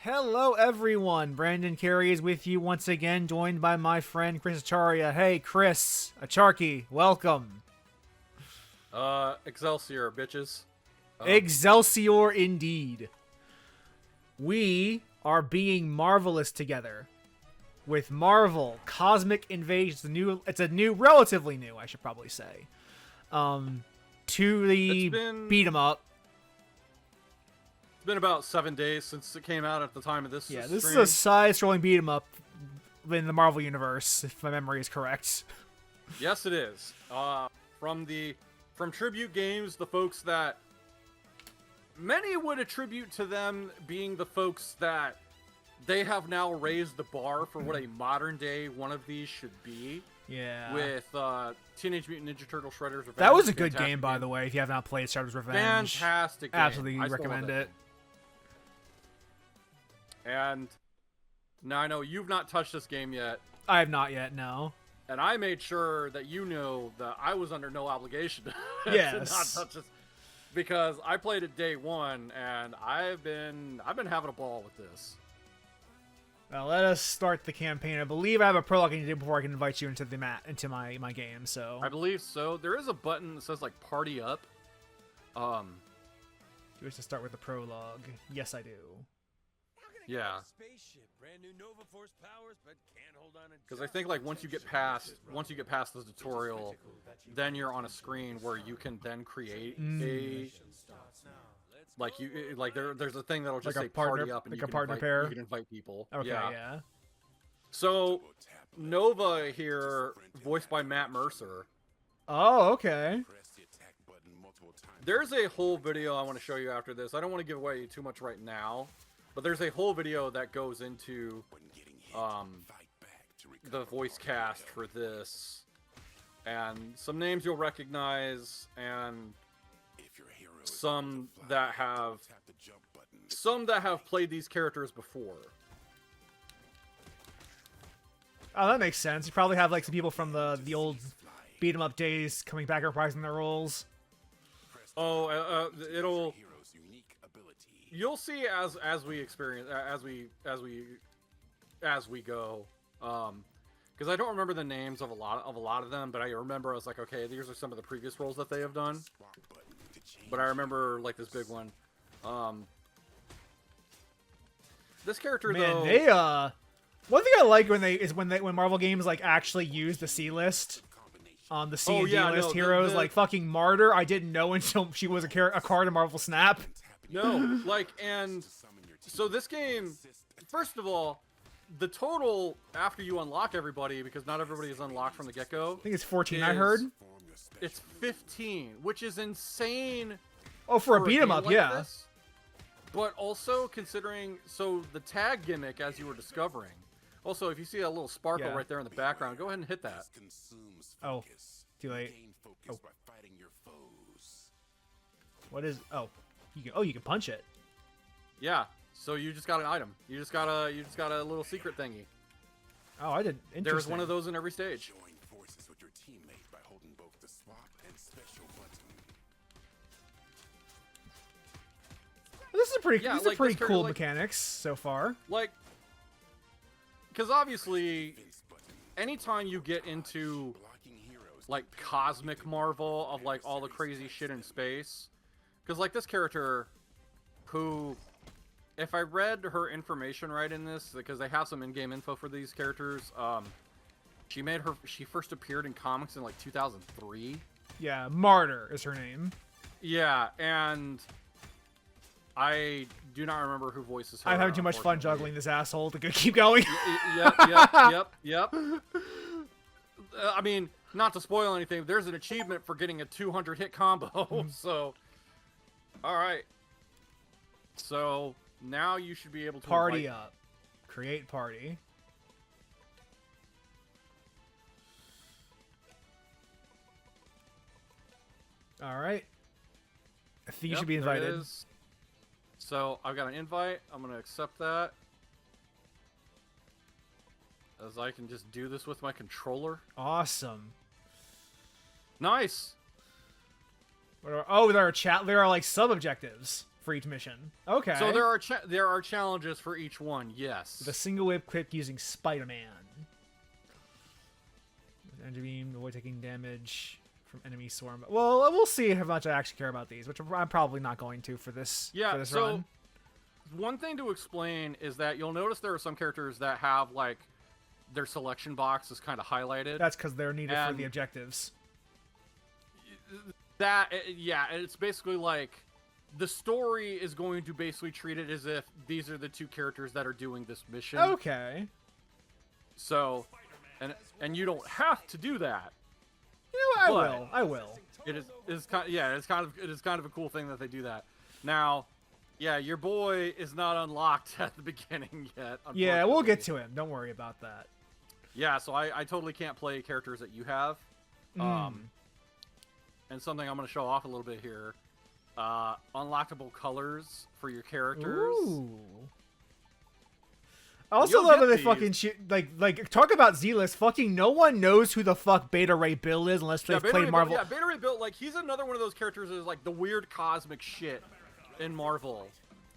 Hello, everyone. Brandon Carey is with you once again, joined by my friend Chris Acharya. Hey, Chris, Acharky, welcome. Excelsior, bitches. Excelsior, indeed. We are being marvelous together with Marvel Cosmic Invasion. It's a new, relatively new, I should probably say. To the beat 'em up. It's been about 7 days since it came out at the time of this. Yeah, stream. this is a side-scrolling beat 'em up in the Marvel universe, if my memory is correct. Yes, it is. From Tribute Games, the folks that many would attribute to them being the folks that they have now raised the bar for what a modern day one of these should be. Yeah. With Teenage Mutant Ninja Turtle Shredder's Revenge. That was a good game, by the way, if you have not played Shredder's Revenge. Fantastic game. Absolutely recommend it. And now I know you've not touched this game yet. I have not yet, no. And I made sure that you knew that I was under no obligation to not touch this, because I played it day one, and I've been having a ball with this. Well, let us start the campaign. I believe I have a prologue I need to do before I can invite you into my game. So I believe so. There is a button that says like "Party Up." Do we have to start with the prologue? Yes, I do. Yeah. Because I think like once you get past the tutorial, then you're on a screen where you can then create a there's a thing that'll just like say partner, party up and like you a can partner invite, pair. you can invite people. Okay, yeah. So Nova here, voiced by Matt Mercer. Oh, okay. There's a whole video I want to show you after this. I don't want to give away too much right now, but there's a whole video that goes into the voice cast for this, and some names you'll recognize, and some that have played these characters before. Oh, that makes sense. You probably have like some people from the old beat 'em up days coming back reprising their roles. Oh, you'll see as we experience as we go. Because I don't remember the names of a lot of them, but I remember I was like, okay, these are some of the previous roles that they have done. But I remember like this big one. This character, though, they one thing I like when Marvel games like actually use the C list on the C and D list heroes, like fucking Martyr. I didn't know until she was a card in Marvel Snap. No, and so this game, first of all, the total after you unlock everybody, because not everybody is unlocked from the get-go. I think it's 14. I heard it's 15, which is insane. Oh, for a beat 'em up, yeah. This. But also considering, so the tag gimmick, as you were discovering. Also, if you see that little sparkle right there in the background, go ahead and hit that. Oh, too late. Oh. What is? Oh, you can punch it. Yeah. So you just got an item. You just got a little secret thingy. Oh, I didn't. Interesting. There's one of those in every stage. This is pretty cool mechanics so far. Like, because obviously, anytime you get into like cosmic Marvel of like all the crazy shit in space, because like this character, who, if I read her information right in this, because they have some in-game info for these characters, she first appeared in comics in like 2003. Yeah, Martyr is her name. Yeah, and I do not remember who voices her. I'm having too much fun juggling this asshole to keep going. Yep. I mean, not to spoil anything, there's an achievement for getting a 200 hit combo. So, all right. So now you should be able to party up, create party. All right. I think you should be invited. So I've got an invite. I'm going to accept that, as I can just do this with my controller. Awesome. Nice. There are like sub objectives for each mission. Okay. So there are challenges for each one. Yes. With a single whip quick using Spider-Man. Energy beam, avoid taking damage from enemy swarm. Well, we'll see how much I actually care about these, which I'm probably not going to for this. Yeah. For this so run. one thing to explain is that you'll notice there are some characters that have like their selection box is kind of highlighted. That's because they're needed for the objectives. Yeah, it's basically like the story is going to basically treat it as if these are the two characters that are doing this mission. Okay. So, and you don't have to do that. You know what? I will. It is kind of a cool thing that they do that. Now, yeah, your boy is not unlocked at the beginning yet. Yeah, we'll get to him. Don't worry about that. Yeah, so I totally can't play characters that you have. And something I'm going to show off a little bit here. Unlockable colors for your characters. Ooh. I also love that they fucking shoot, like talk about Z-list. Fucking no one knows who the fuck Beta Ray Bill is unless they've played Marvel. Yeah, Beta Ray Bill, like he's another one of those characters that is like the weird cosmic shit in Marvel.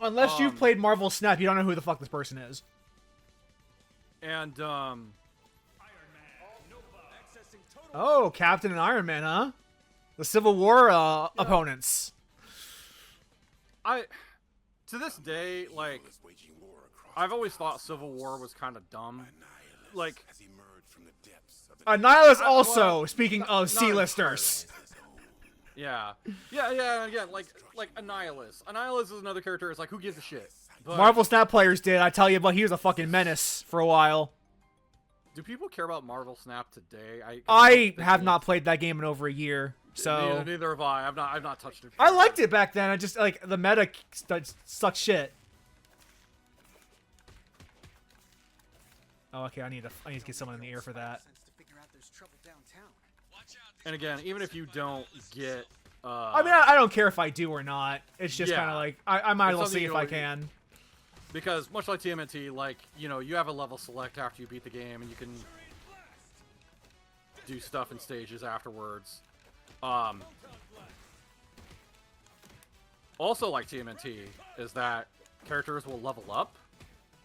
Unless you've played Marvel Snap, you don't know who the fuck this person is. And oh, Captain and Iron Man, huh? The Civil War opponents. To this day, like, I've always thought Civil War was kind of dumb. Like, Annihilus also, speaking of C-listers. Yeah, again, like Annihilus. Annihilus is another character, it's like, who gives a shit? But Marvel Snap players did, I tell you, but he was a fucking menace for a while. do people care about Marvel Snap today? I have not played that game in over a year, so... Neither have I. I've not touched it. I liked it back then, I just, like, the meta sucks shit. Oh, okay, I need to get someone in the air for that. And again, even if you don't get... I mean, I don't care if I do or not. It's just kind of like, I might as well see if I can. Because, much like TMNT, like, you know, you have a level select after you beat the game, and you can do stuff in stages afterwards. Also, like TMNT, is that characters will level up.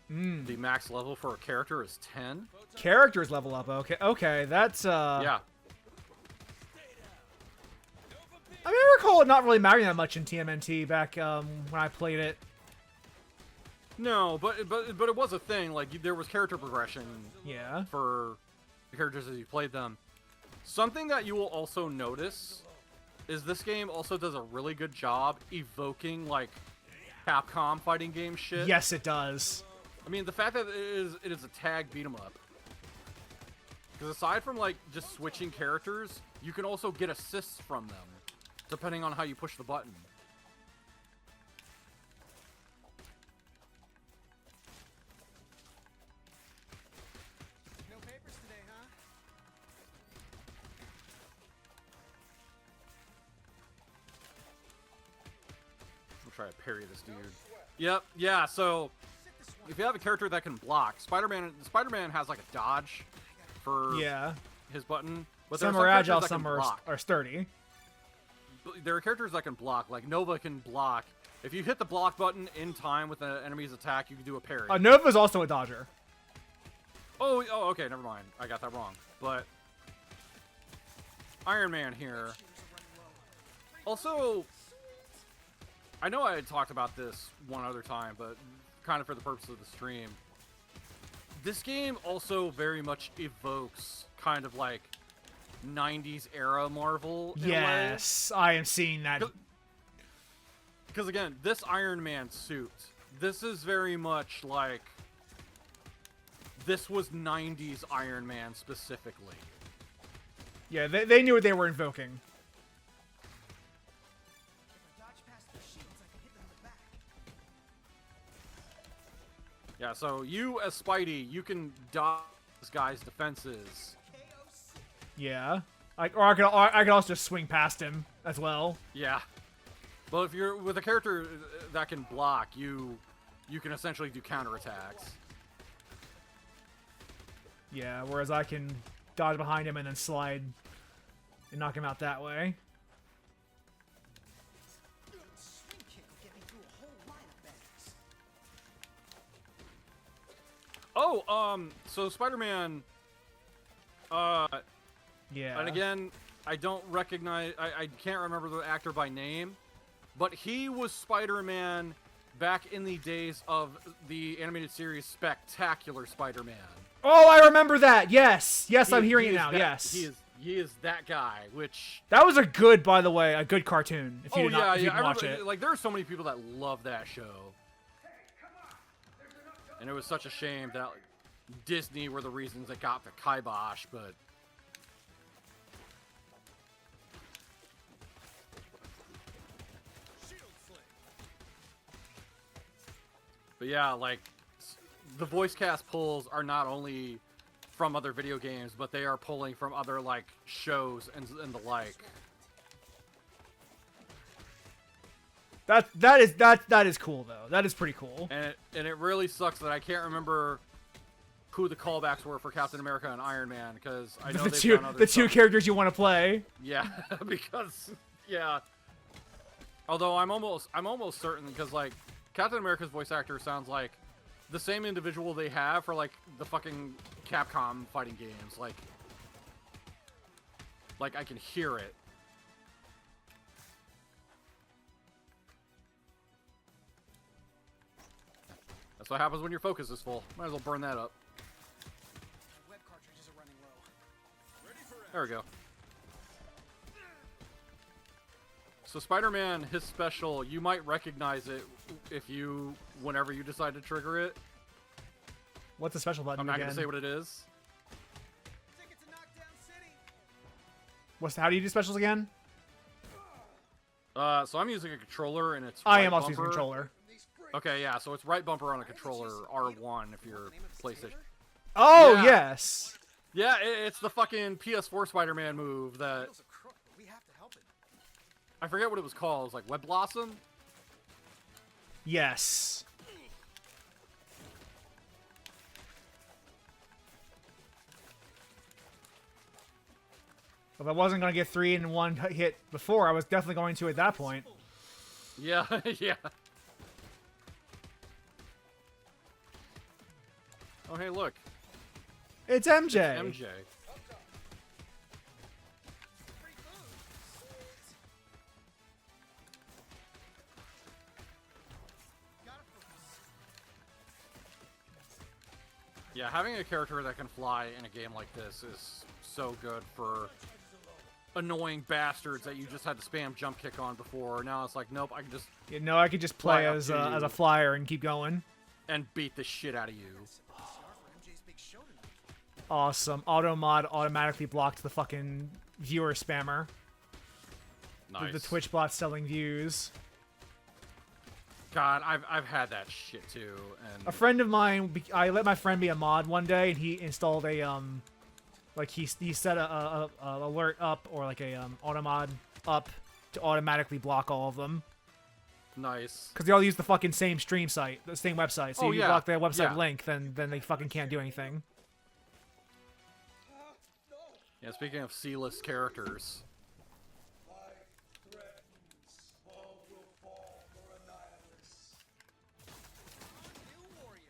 The max level for a character is 10. Characters level up, okay, that's, Yeah. I mean, I recall it not really mattering that much in TMNT back, when I played it. No, but it was a thing. Like, there was character progression. Yeah. For the characters as you played them. Something that you will also notice is this game also does a really good job evoking like Capcom fighting game shit. Yes, it does. I mean, the fact that it is a tag beat 'em up. Because aside from like just switching characters, you can also get assists from them, depending on how you push the button. Try to parry this dude. Yep, yeah, so if you have a character that can block, Spider-Man has like a dodge for his button. But some are agile, some are sturdy. There are characters that can block, like Nova can block. If you hit the block button in time with an enemy's attack, you can do a parry. Nova's also a dodger. Oh, okay, never mind. I got that wrong. But Iron Man here. Also, I know I had talked about this one other time, but kind of for the purpose of the stream. This game also very much evokes kind of like 90s era Marvel. Yes, I am seeing that. Because again, this Iron Man suit, this is very much like, this was 90s Iron Man specifically. Yeah, they knew what they were invoking. Yeah, so you as Spidey, you can dodge this guy's defenses. Yeah. I could also just swing past him as well. Yeah. But if you're with a character that can block, you can essentially do counterattacks. Yeah, whereas I can dodge behind him and then slide and knock him out that way. So Spider-Man. Yeah. And again, I don't recognize. I can't remember the actor by name, but he was Spider-Man back in the days of the animated series Spectacular Spider-Man. Oh, I remember that. Yes. Yes, I'm hearing it now. Yes. He is that guy, which... That was a good, by the way, a good cartoon. If you Oh, did not, if you yeah. didn't watch it. Like, there are so many people that love that show. And it was such a shame that like, Disney were the reasons that got the kibosh, but... But yeah, like, the voice cast pulls are not only from other video games, but they are pulling from other, like, shows and the like. That is cool though. That is pretty cool. And it really sucks that I can't remember who the callbacks were for Captain America and Iron Man, because I know the two characters you want to play. Yeah, because yeah. Although I'm almost certain, because like Captain America's voice actor sounds like the same individual they have for like the fucking Capcom fighting games. Like I can hear it. That's what happens when your focus is full. Might as well burn that up. Web cartridges are running low. There we go. So Spider-Man, his special, you might recognize it whenever you decide to trigger it. What's the special button I'm not again? going to say what it is. Ticket to Knockdown City. How do you do specials again? So I'm using a controller, and it's I right am also using a bumper. controller. Okay, yeah, so it's right bumper on a controller, R1 if you're PlayStation. Oh, Yeah. yes. Yeah, it's the fucking PS4 Spider-Man move that... Wheels are crooked. We have to help it. I forget what it was called. It was like Web Blossom? Yes. If I wasn't going to get 3 in one hit before, I was definitely going to at that point. Yeah, yeah. Oh, hey, look. It's MJ. MJ. Yeah, having a character that can fly in a game like this is so good for annoying bastards that you just had to spam jump kick on before. Now it's like, nope, I can just You know, I could just play Fly up as to as you. a flyer and keep going. and beat the shit out of you. MJ's big show tonight. Awesome. Auto mod automatically blocked the fucking viewer spammer. Nice. The Twitch bot selling views. God, I've had that shit too, and A friend of mine, I let my friend be a mod one day, and he installed a like he set a alert up or like a auto mod up to automatically block all of them. nice. Because they all use the fucking same stream site, the same website. So Oh, if you yeah. block their website Yeah. link, then they fucking can't do anything. Yeah, speaking of C-list characters, New warrior.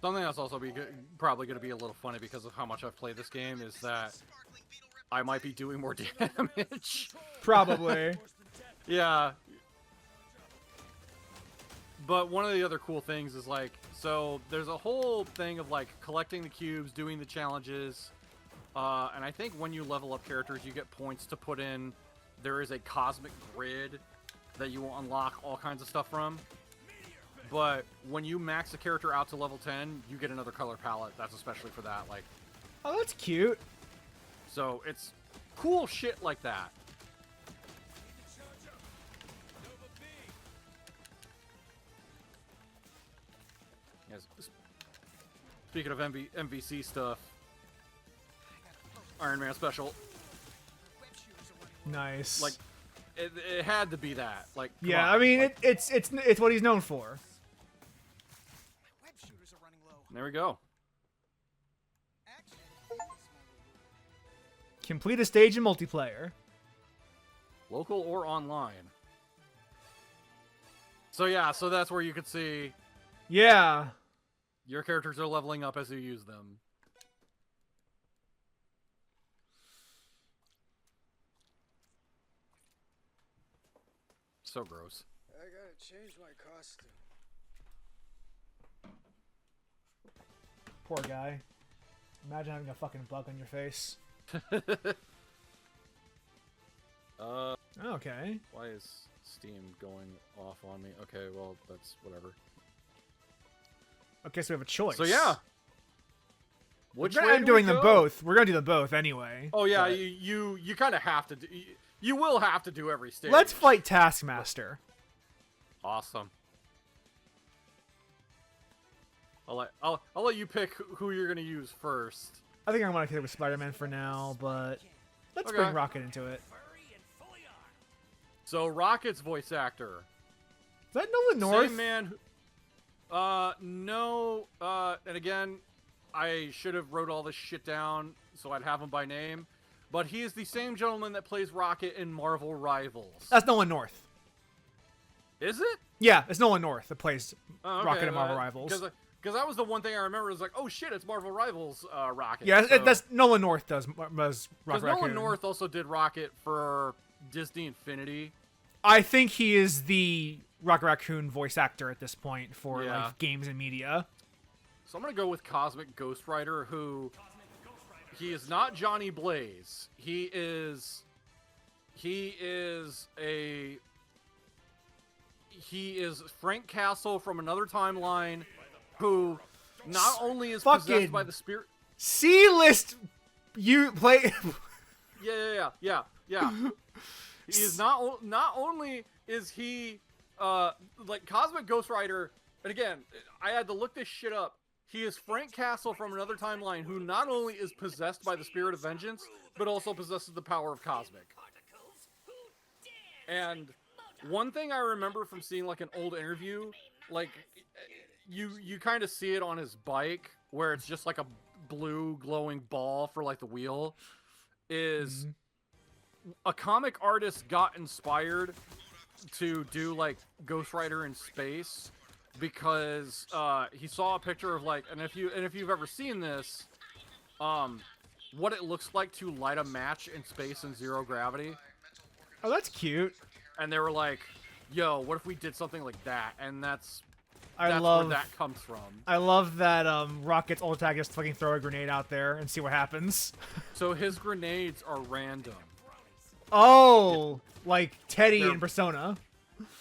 something that's also probably going to be a little funny because of how much I've played this game is that I might be doing more damage. Probably. Yeah. But one of the other cool things is like, so there's a whole thing of like collecting the cubes, doing the challenges, and I think when you level up characters, you get points to put in. There is a cosmic grid that you will unlock all kinds of stuff from. But when you max a character out to level 10, you get another color palette. That's especially for that. Like, Oh, that's cute. so it's cool shit like that. Yes. Speaking of MVC stuff, Iron Man special, Web shooters are running Nice. like it had to be that. Like, come yeah, on, I mean like, it's what he's known for. low. Web shooters are running low. there we go. Action. Complete a stage in multiplayer. Local or online. So yeah, so that's where you could see Yeah. your characters are leveling up as you use them. So gross. I gotta change my costume. Poor guy. Imagine having a fucking bug on your face. Okay. Why is Steam going off on me? Okay, well, that's whatever. Okay, so we have a choice. So yeah. Which way I'm do doing we them go? both. We're gonna do them both anyway. Oh yeah, but- you kind of have to do. You will have to do every stage. Let's fight Taskmaster. Awesome. I'll let you pick who you're gonna use first. I think I'm gonna hit with Spider-Man for now, but let's Okay. bring Rocket into it. So Rocket's voice actor. Is that Nolan North? Same man. No. And again, I should have wrote all this shit down so I'd have him by name. But he is the same gentleman that plays Rocket in Marvel Rivals. That's Nolan North. Is it? Yeah, it's Nolan North that plays Oh, okay, Rocket in Marvel Rivals. Because that was the one thing I remember was like, oh shit, it's Marvel Rivals Rocket. Yeah, So- that's Nolan North does Rocket Because Raccoon. Nolan North also did Rocket for Disney Infinity. I think he is the Rocket Raccoon voice actor at this point for Yeah. like games and media. So I'm gonna go with Cosmic Ghost Rider, who he is not Johnny Blaze. He is Frank Castle from another timeline, who not only is Fucking- possessed by the spirit. C-list, you play. Yeah. He is not only is he like Cosmic Ghost Rider, and again, I had to look this shit up. He is Frank Castle from another timeline who not only is possessed by the spirit of vengeance, but also possesses the power of Cosmic. And one thing I remember from seeing like an old interview, like you kind of see it on his bike where it's just like a blue glowing ball for like the wheel, is a comic artist got inspired to do like Ghost Rider in space because he saw a picture of like, and if you've ever seen this, what it looks like to light a match in space in zero gravity. Oh, that's cute. And they were like, yo, what if we did something like that? And that's I where love that comes from. I love that Rocket's ult attack is to fucking throw a grenade out there and see what happens. So his grenades are random. Oh, like Teddy They're- in Persona.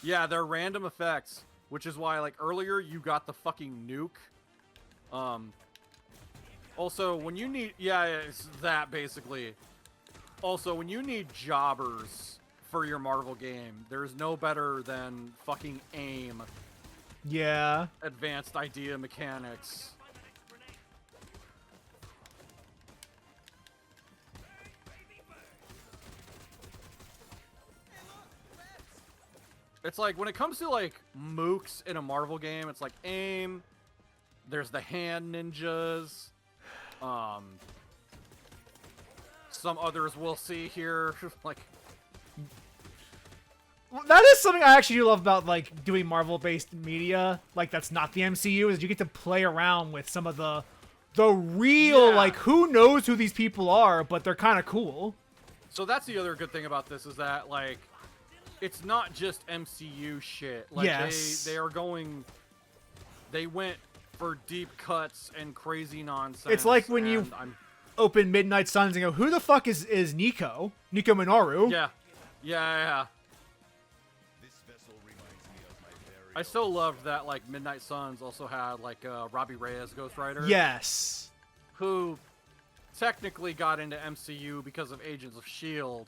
Yeah, they're random effects, which is why like earlier you got the fucking nuke. Also, when you need it's that basically. Also, when you need jobbers for your Marvel game, there's no better than fucking AIM, Yeah. Advanced Idea Mechanics. It's like when it comes to like mooks in a Marvel game, it's like AIM. There's the hand ninjas. Some others we'll see here, like Well, that is something I actually do love about like doing Marvel-based media, like that's not the MCU, is you get to play around with some of the real Yeah. like who knows who these people are, but they're kind of cool. So that's the other good thing about this is that like it's not just MCU shit. Like Yes. they went for deep cuts and crazy nonsense. It's like when you and I'm- open Midnight Suns and go, who the fuck is Nico Minoru? yeah. I still loved that like Midnight Suns also had like Robbie Reyes Ghost Rider. Yes. Who technically got into MCU because of Agents of S.H.I.E.L.D.,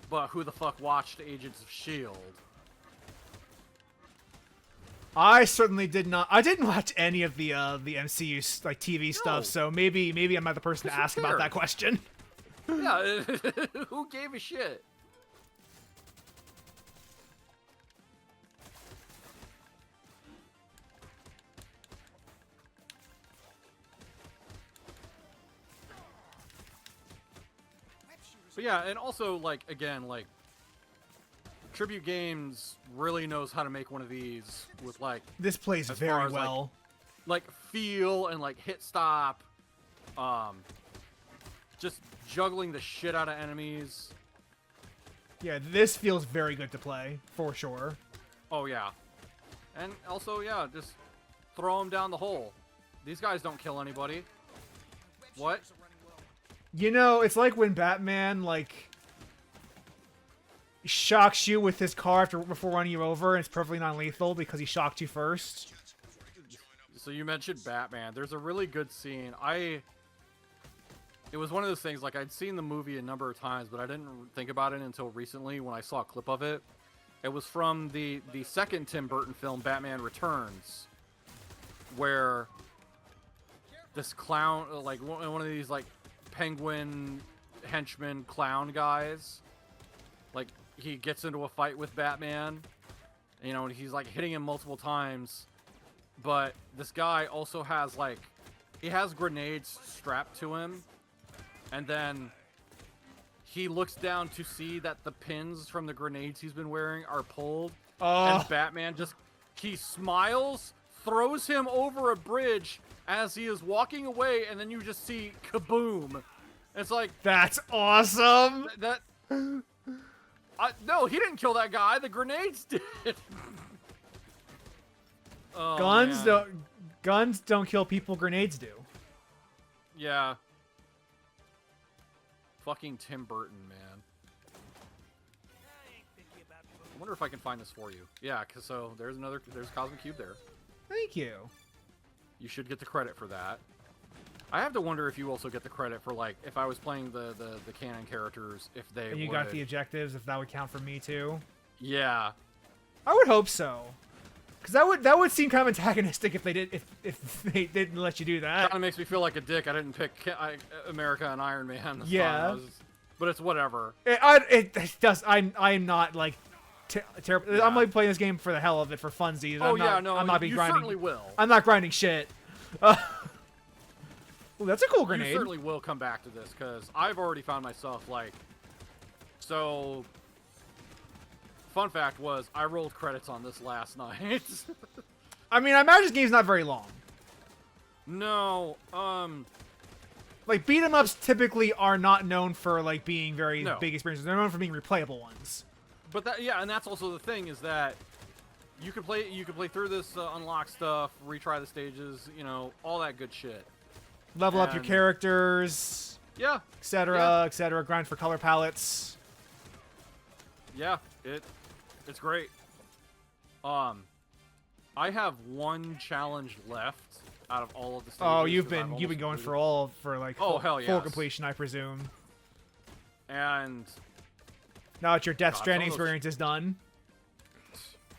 but who the fuck watched Agents of S.H.I.E.L.D.? I certainly did not. I didn't watch any of the MCU like TV stuff, so maybe I'm not the person to Who ask about cares? that question. Yeah, who gave a shit? But yeah, and also like again, like Tribute Games really knows how to make one of these with like This plays as very far as, well. like feel and like hit stop, just juggling the shit out of enemies. Yeah, this feels very good to play, for sure. Oh yeah, and also yeah, just throw them down the hole. These guys don't kill anybody. What? You know, it's like when Batman, like, shocks you with his car before running you over, and it's perfectly non-lethal because he shocked you first. So you mentioned Batman. There's a really good scene. It was one of those things, like, I'd seen the movie a number of times, but I didn't think about it until recently when I saw a clip of it. It was from the second Tim Burton film, Batman Returns, where this clown, like, one of these, like, penguin henchman clown guys, like, he gets into a fight with Batman, you know, and he's, like, hitting him multiple times, but this guy also has, like, he has grenades strapped to him, and then he looks down to see that the pins from the grenades he's been wearing are pulled, and Batman just, he smiles, throws him over a bridge as he is walking away, and then you just see kaboom. It's like, That's awesome! No, he didn't kill that guy. The grenades did. Oh, Guns man. don't kill people, grenades do. Yeah. Fucking Tim Burton, man. I wonder if I can find this for you. Yeah, cause so there's Cosmic Cube there. Thank you. You should get the credit for that. I have to wonder if you also get the credit for, like, if I was playing the canon characters, if they And you got the objectives, if that would count for me too. Yeah. I would hope so. Because that would seem kind of antagonistic if they didn't let you do that. Kind of makes me feel like a dick. I didn't pick America and Iron Man. Yeah. But it's whatever. It does. I'm not like terrible. Yeah. I'm like playing this game for the hell of it, for funsies. Oh yeah, no, I'm not being you grinding. certainly will. I'm not grinding shit. Well, that's a cool grenade. You certainly will come back to this, because I've already found myself, like... So... Fun fact was, I rolled credits on this last night. I mean, I imagine this game's not very long. No, Like, beat 'em ups typically are not known for, like, being very No. big experiences. They're known for being replayable ones. But that, yeah, and that's also the thing, is that you can play through this, unlock stuff, retry the stages, you know, all that good shit. Level up your And- characters, Yeah, etc., etc. Grind for color palettes. yeah, it's great. I have one challenge left out of all of the stages. Oh, you've 'cause I've been almost going completed. for like Oh, hell full yes. completion, I presume. And Now that your Death God, Stranding some of those- experience is done.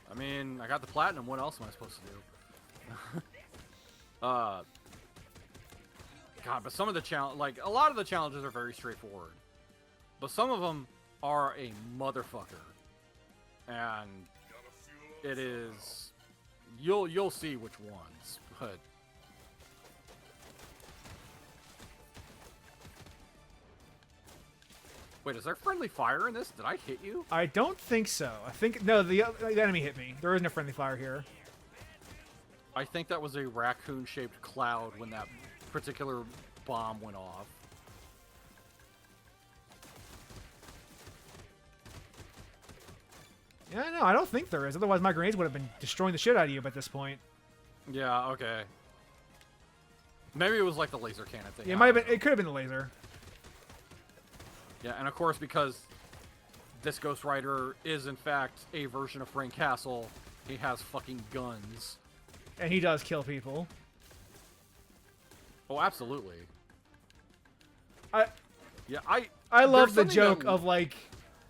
I mean, I got the platinum. What else am I supposed to do? God, but some of the a lot of the challenges are very straightforward, but some of them are a motherfucker, and it is. You'll see which ones, but. Wait, is there friendly fire in this? Did I hit you? I don't think so. I think no, the enemy hit me. There is no friendly fire here. I think that was a raccoon-shaped cloud when that particular bomb went off. Yeah, no, I don't think there is. Otherwise, my grenades would have been destroying the shit out of you at this point. Yeah, okay. Maybe it was like the laser cannon thing. Yeah, it I might have don't been. It could have been the laser. know. Yeah, and of course, because this Ghost Rider is in fact a version of Frank Castle, he has fucking guns. And he does kill people. Oh, absolutely. I Yeah, love there's the something joke that- of like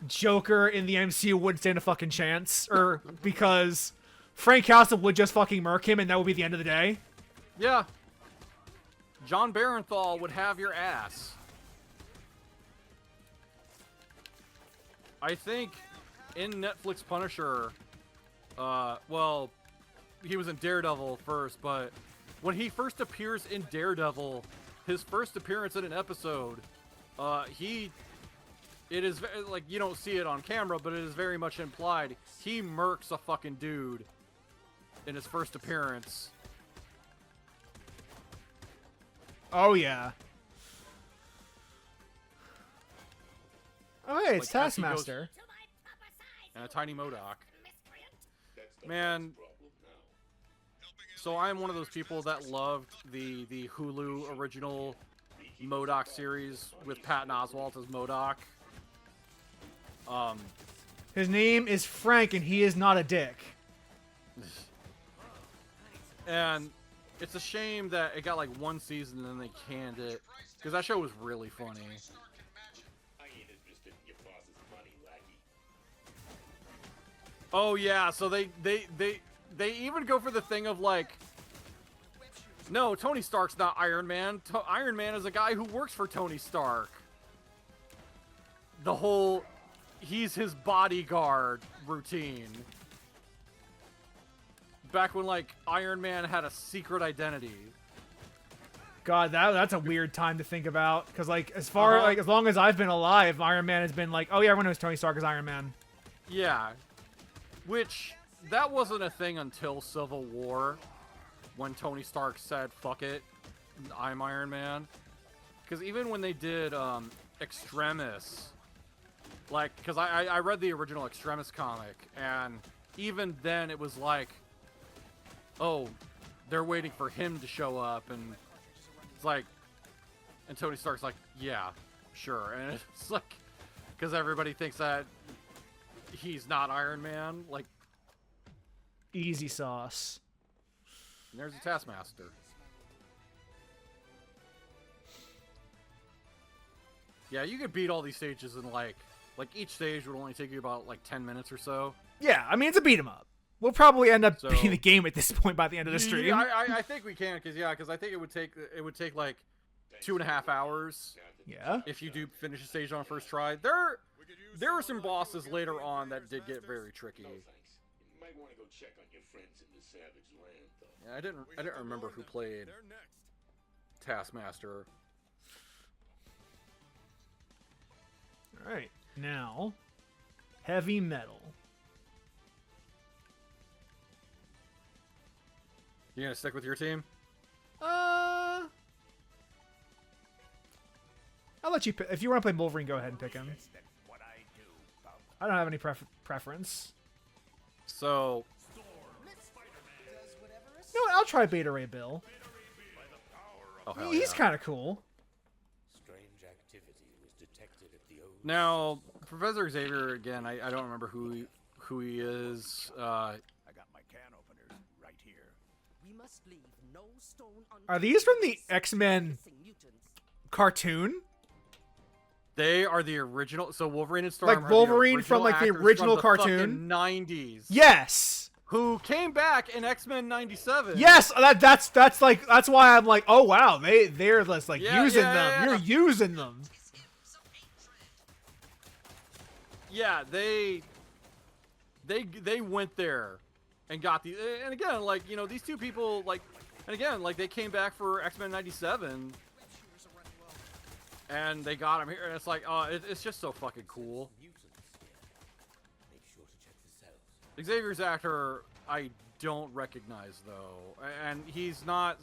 Joker in the MCU wouldn't stand a fucking chance, or because Frank Castle would just fucking murk him, and that would be the end of the day. Yeah. John Barenthal would have your ass. I think in Netflix Punisher, well, he was in Daredevil first, but when he first appears in Daredevil, his first appearance in an episode, he it is like you don't see it on camera, but it is very much implied. He murks a fucking dude in his first appearance. Oh yeah. Oh hey, it's Like, as he Taskmaster. And a tiny Modoc. Man. So I'm one of those people that loved the Hulu original Modoc series with Patton Oswalt as Modoc. His name is Frank, and he is not a dick. And it's a shame that it got like one season and then they canned it, because that show was really funny. Oh yeah, so they even go for the thing of like, no, Tony Stark's not Iron Man. Iron Man is a guy who works for Tony Stark. The whole, he's his bodyguard routine. Back when like Iron Man had a secret identity. God, that's a weird time to think about, because like as long as I've been alive, Iron Man has been like, oh yeah, everyone knows Tony Stark is Iron Man. Yeah, which that wasn't a thing until Civil War, when Tony Stark said, "Fuck it, I'm Iron Man." Because even when they did Extremis, like, because I read the original Extremis comic, and even then it was like, oh, they're waiting for him to show up, and it's like, and Tony Stark's like, yeah, sure, and it's like, because everybody thinks that he's not Iron Man, like, Easy sauce. and there's a Taskmaster. Yeah, you could beat all these stages in like each stage would only take you about like 10 minutes or so. Yeah, I mean, it's a beat 'em up. We'll probably end up So- beating the game at this point by the end of the stream. I think we can, because I think it would take like 2.5 hours Yeah. if you do finish a stage on first try. There were some bosses later on that did get very tricky. Yeah, I didn't remember who played Taskmaster. All right, now, heavy metal. You gonna stick with your team? I'll let you pick. If you want to play Wolverine, go ahead and pick him. I don't have any preference. So, You know what? I'll try Beta Ray Bill. oh hell He's yeah. kind of cool. Now, Professor Xavier again. I don't remember who he is. I got my can openers right here. We must leave no stone Are these from the X-Men cartoon? They are the original. So Wolverine and Storm, Like are Wolverine the from, like, the actors original from the cartoon? fucking 90s. Yes. Who came back in X-Men '97? Yes. That's why I'm like, oh wow, they're just like Yeah, using yeah, them. yeah. You're using them. Yeah, they went there and got the. And again, like, you know, these two people, like, and again, like, they came back for X-Men '97. And they got him here, and it's like, it's just so fucking cool. Xavier's actor, I don't recognize, though. And he's not,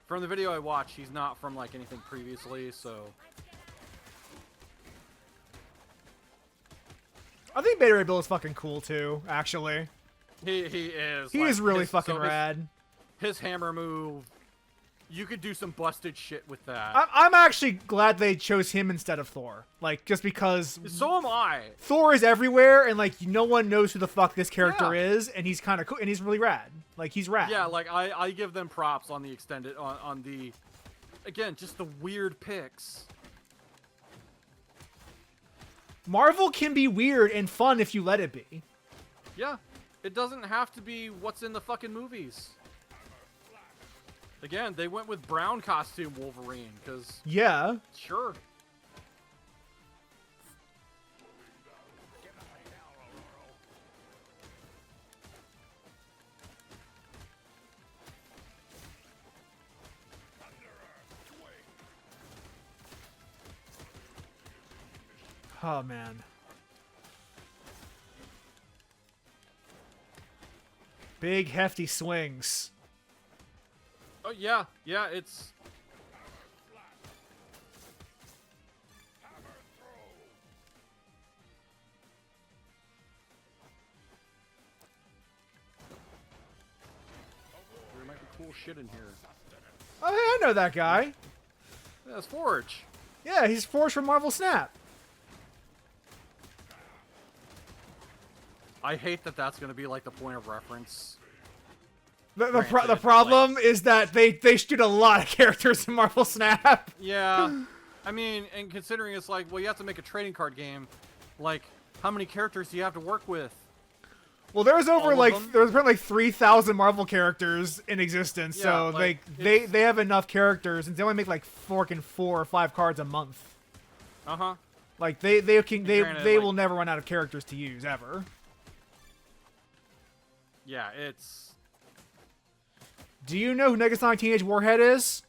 from the video I watched, he's not from, like, anything previously, so. I think Beta Ray Bill is fucking cool too. Actually, He is. he like, is really his- fucking so rad. His hammer move, you could do some busted shit with that. I'm actually glad they chose him instead of Thor. Like, just because So am I. Thor is everywhere, and like no one knows who the fuck this character Yeah. is, and he's kind of cool, and he's really rad. Like, he's rad. Yeah, like, I give them props on the extended, on the, again, just the weird picks. Marvel can be weird and fun if you let it be. Yeah, it doesn't have to be what's in the fucking movies. Again, they went with brown costume Wolverine, because, Yeah. sure. Oh, man. Big, hefty swings. Oh, yeah. Yeah, it's... There might be cool shit in here. Oh, hey, I know that guy. Yeah, it's Forge. Yeah, he's Forge from Marvel Snap. I hate that that's going to be, like, the point of reference. The Granted, problem is that they shoot a lot of characters in Marvel Snap. Yeah. I mean, and considering it's like, well, you have to make a trading card game. Like, how many characters do you have to work with? Well, there's All over of like them? there's been like 3,000 Marvel characters in existence, Yeah, so like, they it's- Uh-huh. Like they granted, like- will never run out of characters to use ever. Yeah, it's... Do you know who Negasonic Teenage Warhead is?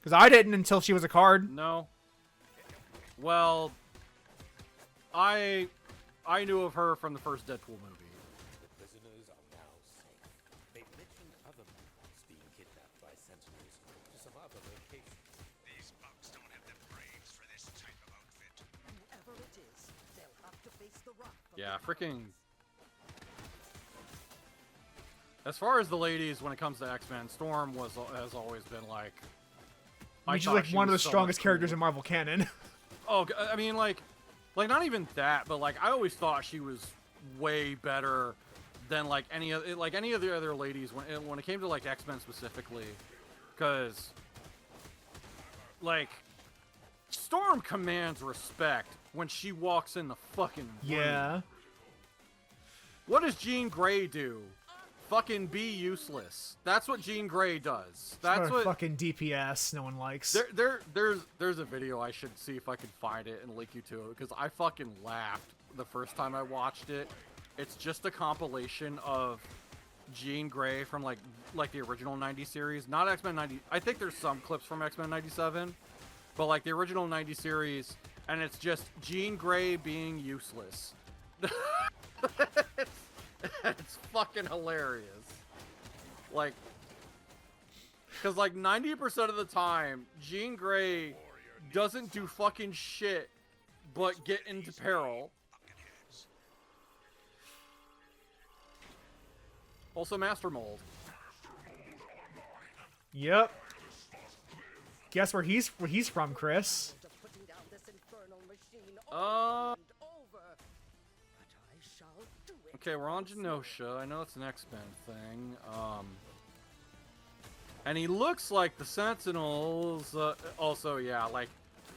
Because I didn't until she was a card. No. Well, I knew of her from the first Deadpool movie. Prisoners are now safe. They mentioned other monsters being kidnapped by Sentinels to some other location. These bugs don't have the brains for this type of outfit. Whoever it is, they'll have to face the wrath of Yeah, the freaking... As far as the ladies, when it comes to X-Men, Storm has always been like... I mean, she's thought like she one of the was so strongest much characters in cooler. Marvel canon. Oh, I mean, like not even that, but like I always thought she was way better than like any of the other ladies when it came to like X-Men specifically, because like Storm commands respect when she walks in the fucking room. Yeah. What does Jean Grey do? Fucking be useless. That's what Jean Grey does. That's What a what. fucking DPS no one likes. There's a video I should see if I can find it and link you to it, because I fucking laughed the first time I watched it. It's just a compilation of Jean Grey from like the original 90 series, not X-Men 90. I think there's some clips from X-Men 97, but like the original 90 series, and it's just Jean Grey being useless. It's fucking hilarious. Like, because like 90% of the time, Jean Grey doesn't do fucking shit but get into peril. Also, Master Mold. Yep. Guess where he's from, Chris? to putting down this infernal machine over and over. But I shall do it. Okay, we're on Genosha. I know it's an X-Men thing. And he looks like the Sentinels. Also, yeah, like,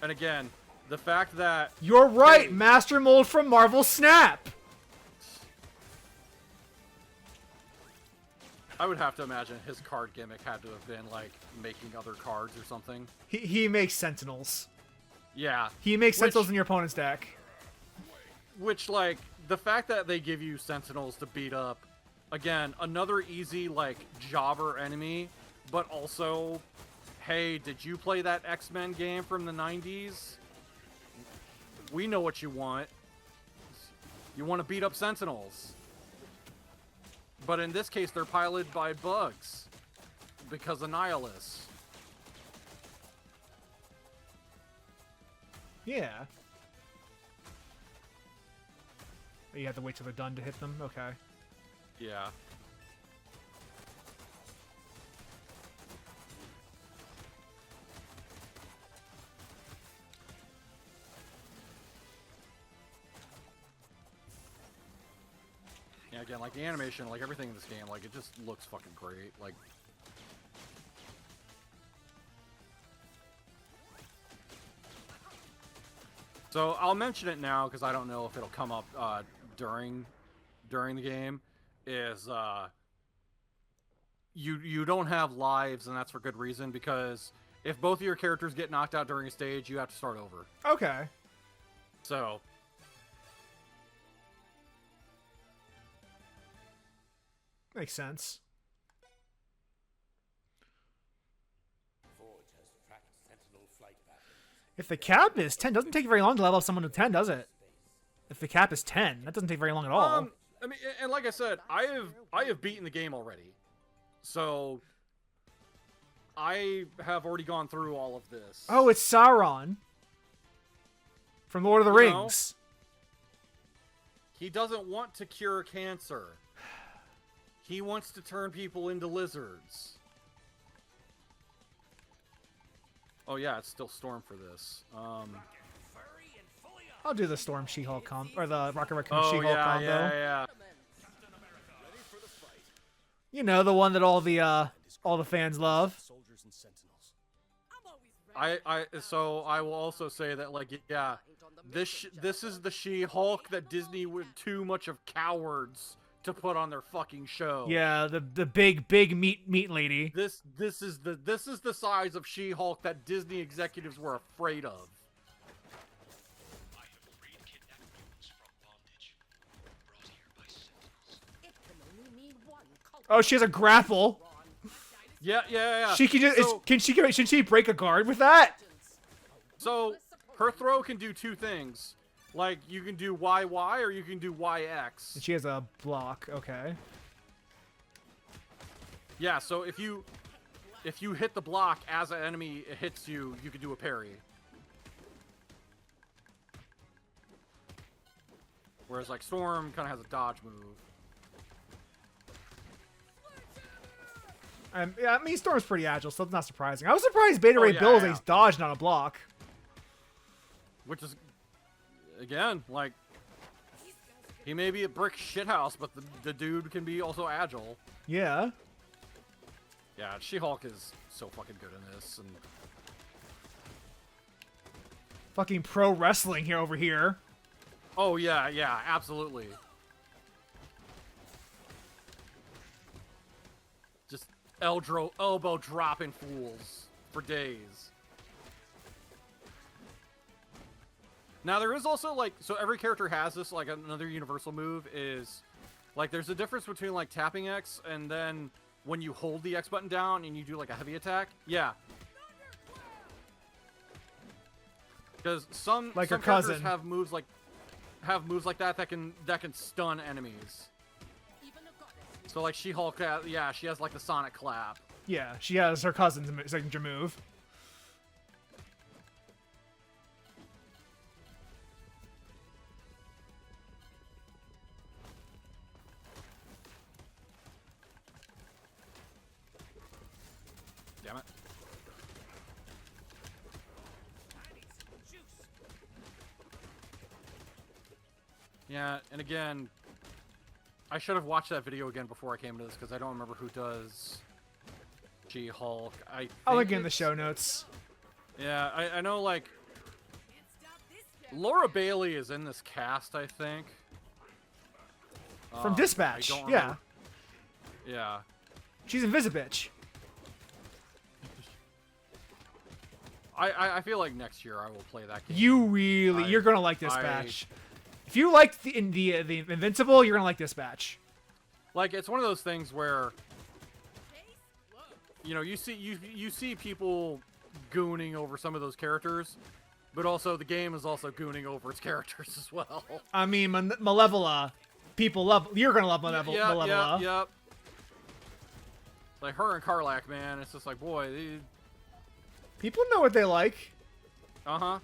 and again, the fact that You're right, Hey. Master Mold from Marvel Snap. I would have to imagine his card gimmick had to have been like making other cards or something. He makes Sentinels. Yeah, He makes Which- Sentinels in your opponent's deck. which like the fact that they give you Sentinels to beat up, again, another easy like jobber enemy, but also, hey, did you play that X-Men game from the 90s? We know what you want. You want to beat up Sentinels. But in this case, they're piloted by bugs because of Nihilus. Yeah. You have to wait till they're done to hit them? Okay. Yeah. Yeah, again, like the animation, like everything in this game, like it just looks fucking great. Like, so I'll mention it now because I don't know if it'll come up during the game. Is you don't have lives, and that's for good reason, because if both of your characters get knocked out during a stage, you have to start over. Okay. So Makes sense. Forge has tracked Sentinel flight patterns. If the cap is 10, doesn't take very long to level up someone to 10, does it? Space. If the cap is 10, that doesn't take very long at all. I mean, and like I said, I have beaten the game already, so I have already gone through all of this. Oh, it's Sauron from Lord of the You know? Rings. He doesn't want to cure cancer. He wants to turn people into lizards. Oh yeah, it's still Storm for this. I'll do the Storm She-Hulk comp or the Rocket Raccoon Oh She-Hulk yeah, combo. yeah. You know, the one that all the fans love. Soldiers and sentinels. So I will also say that, like, yeah, this is the She-Hulk that Disney were too much of cowards to put on their fucking show. Yeah, the big meat lady. This is the size of She-Hulk that Disney executives were afraid of. I have freed kidnapped mutants from bondage, brought here by sentinels. It can only mean one cult. Oh, she has a grapple. Yeah. She can just should she break a guard with that? So her throw can do two things. Like, you can do YY or you can do YX. She has a block. Okay. Yeah, so if you hit the block as an enemy hits you, you can do a parry. Whereas, like, Storm kind of has a dodge move. Yeah, I mean, Storm's pretty agile, so it's not surprising. I was surprised Beta Ray Bill is a dodge, not a block. Which is, again, like, he may be a brick shithouse, but the dude can be also agile. Yeah. Yeah, She-Hulk is so fucking good in this. And Fucking pro wrestling here over here. oh, yeah, absolutely. Just elbow dropping fools for days. Now, there is also, like, so every character has this, like, another universal move is, like, there's a difference between, like, tapping X and then when you hold the X button down and you do, like, a heavy attack. Yeah. Because some Like her characters cousin. have moves like that can stun enemies. Even a goddess. So, like, She-Hulk, yeah, she has, like, the Sonic Clap. Yeah, she has her cousin's signature move. Damn it. Yeah, and again, I should have watched that video again before I came to this because I don't remember who does She-Hulk. I'll link it in the show notes. Yeah, I know, like, Laura Bailey is in this cast, I think. From Dispatch, I don't yeah. remember. Yeah. She's Invisibitch. I feel like next year I will play that game. You're gonna like Dispatch. If you liked the Invincible, you're gonna like Dispatch. Like, it's one of those things where, you know, you see people gooning over some of those characters, but also the game is also gooning over its characters as well. I mean, Malevola, people love. You're gonna love Malevola. Yeah. Like her and Karlach, man, it's just like, boy, People know what they like. uh-huh.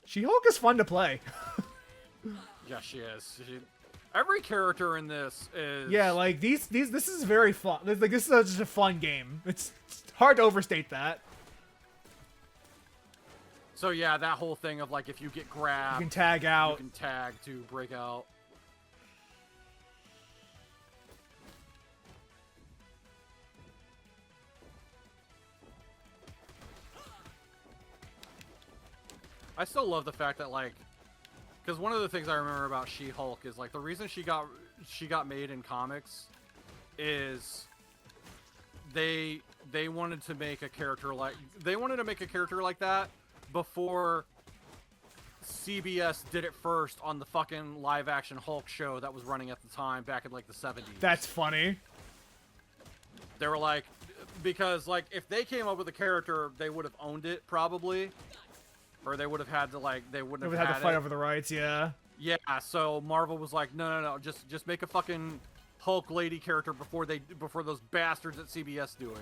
She-Hulk is fun to play. Yeah, she is. Every character in this is... Yeah, like this is very fun. Like this is just a fun game. It's hard to overstate that. So yeah, that whole thing of, like, if you get grabbed, You can tag out. you can tag to break out. I still love the fact that, like, because one of the things I remember about She-Hulk is, like, the reason she got made in comics is they wanted to make a character like that before CBS did it first on the fucking live action Hulk show that was running at the time back in, like, the 70s. That's funny. They were like, Because like if they came up with a character, they would have owned it probably, or they would have had to they wouldn't We have had to fight it. over the rights, yeah. Yeah, so Marvel was like, no, just make a fucking Hulk lady character before those bastards at CBS do it.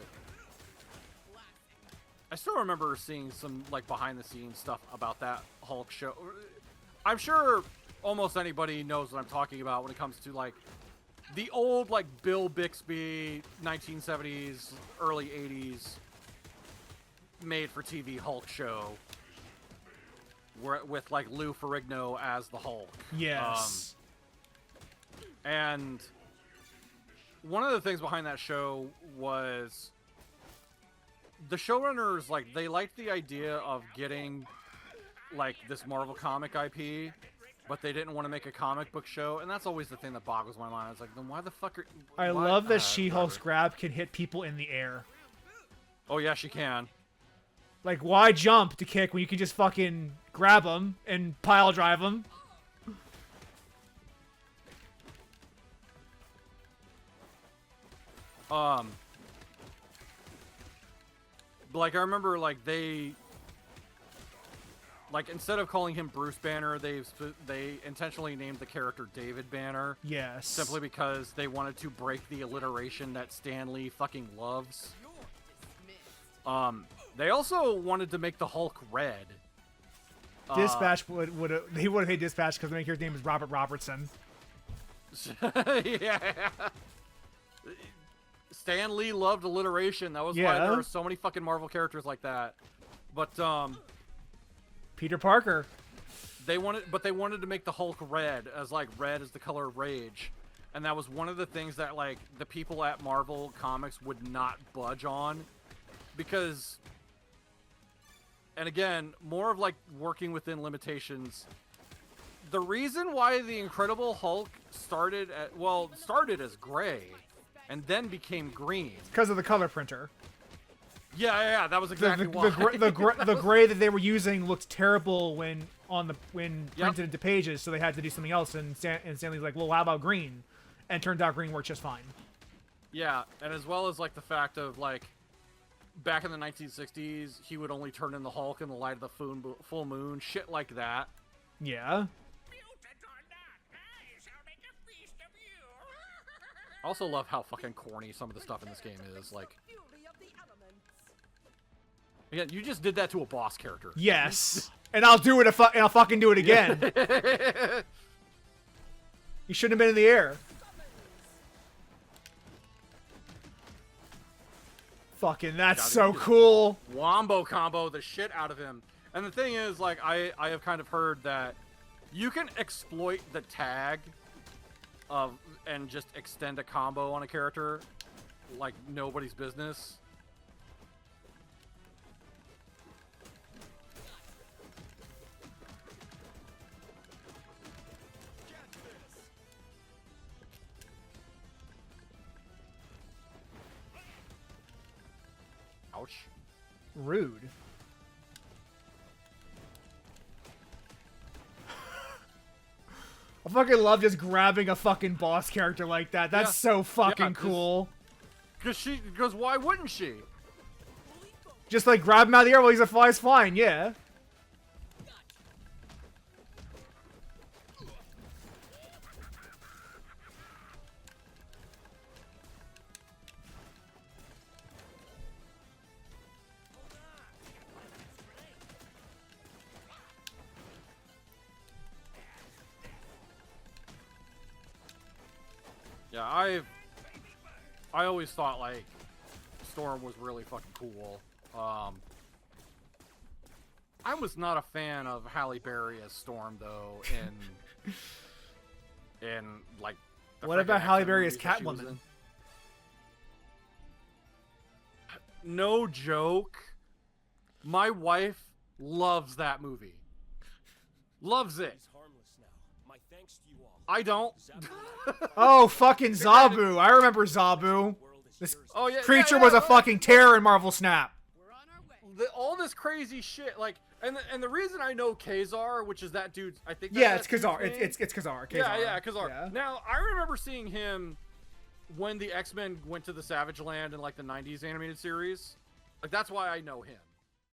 I still remember seeing some like behind the scenes stuff about that Hulk show. I'm sure almost anybody knows what I'm talking about when it comes to like the old like Bill Bixby 1970s, early 80s made for TV Hulk show. With like Lou Ferrigno as the Hulk. Yes. And one of the things behind that show was the showrunners, like, they liked the idea of getting like this Marvel comic IP, but they didn't want to make a comic book show, and that's always the thing that boggles my mind. It's like, then why the fuck are... I love that She-Hulk's grab can hit people in the air. Oh yeah, she can. Like, why jump to kick when you can just fucking grab them and pile drive them? Like, I remember, like, they... Like, instead of calling him Bruce Banner, they intentionally named the character David Banner. Yes. Simply because they wanted to break the alliteration that Stan Lee fucking loves. They also wanted to make the Hulk red. Dispatch would have hated Dispatch because the main character's name is Robert Robertson. Yeah. Stan Lee loved alliteration. That was why Yeah. there were so many fucking Marvel characters like that. But Peter Parker. they wanted to make the Hulk red as like red is the color of rage. And that was one of the things that like the people at Marvel Comics would not budge on, because, and again, more of like working within limitations. The reason why the Incredible Hulk started as gray and then became green. Because of the color printer. Yeah, that was exactly why. The gray that they were using looked terrible when printed into pages, so they had to do something else. And Stanley's like, well, how about green? And it turned out green worked just fine. Yeah, and as well as like the fact of like, back in the 1960s, he would only turn in the Hulk in the light of the full moon, shit like that. Yeah. I also love how fucking corny some of the stuff in this game is. Like, again, you just did that to a boss character. Yes. And I'll do it and I'll fucking do it again. You shouldn't have been in the air. Fucking, that's so cool. Wombo combo the shit out of him. And the thing is, like, I have kind of heard that you can exploit the tag of and just extend a combo on a character like nobody's business. Ouch. Rude. I fucking love just grabbing a fucking boss character like that. That's so fucking cool. Because why wouldn't she? Just like grab him out of the air while he's flying, yeah. Yeah, I always thought like Storm was really fucking cool. I was not a fan of Halle Berry as Storm though in like the What about freaking Halle X-Men Berry as movies that she was Catwoman? in. No joke. My wife loves that movie. Loves it. I don't. Oh, fucking Zabu. I remember Zabu. This creature was a fucking terror in Marvel Snap. All this crazy shit, like, and the reason I know Kazar, which is that dude, I think. Yeah, it's Kazar. It's Kazar. Yeah, Kazar. Yeah. Now I remember seeing him when the X-Men went to the Savage Land in like the '90s animated series. Like that's why I know him.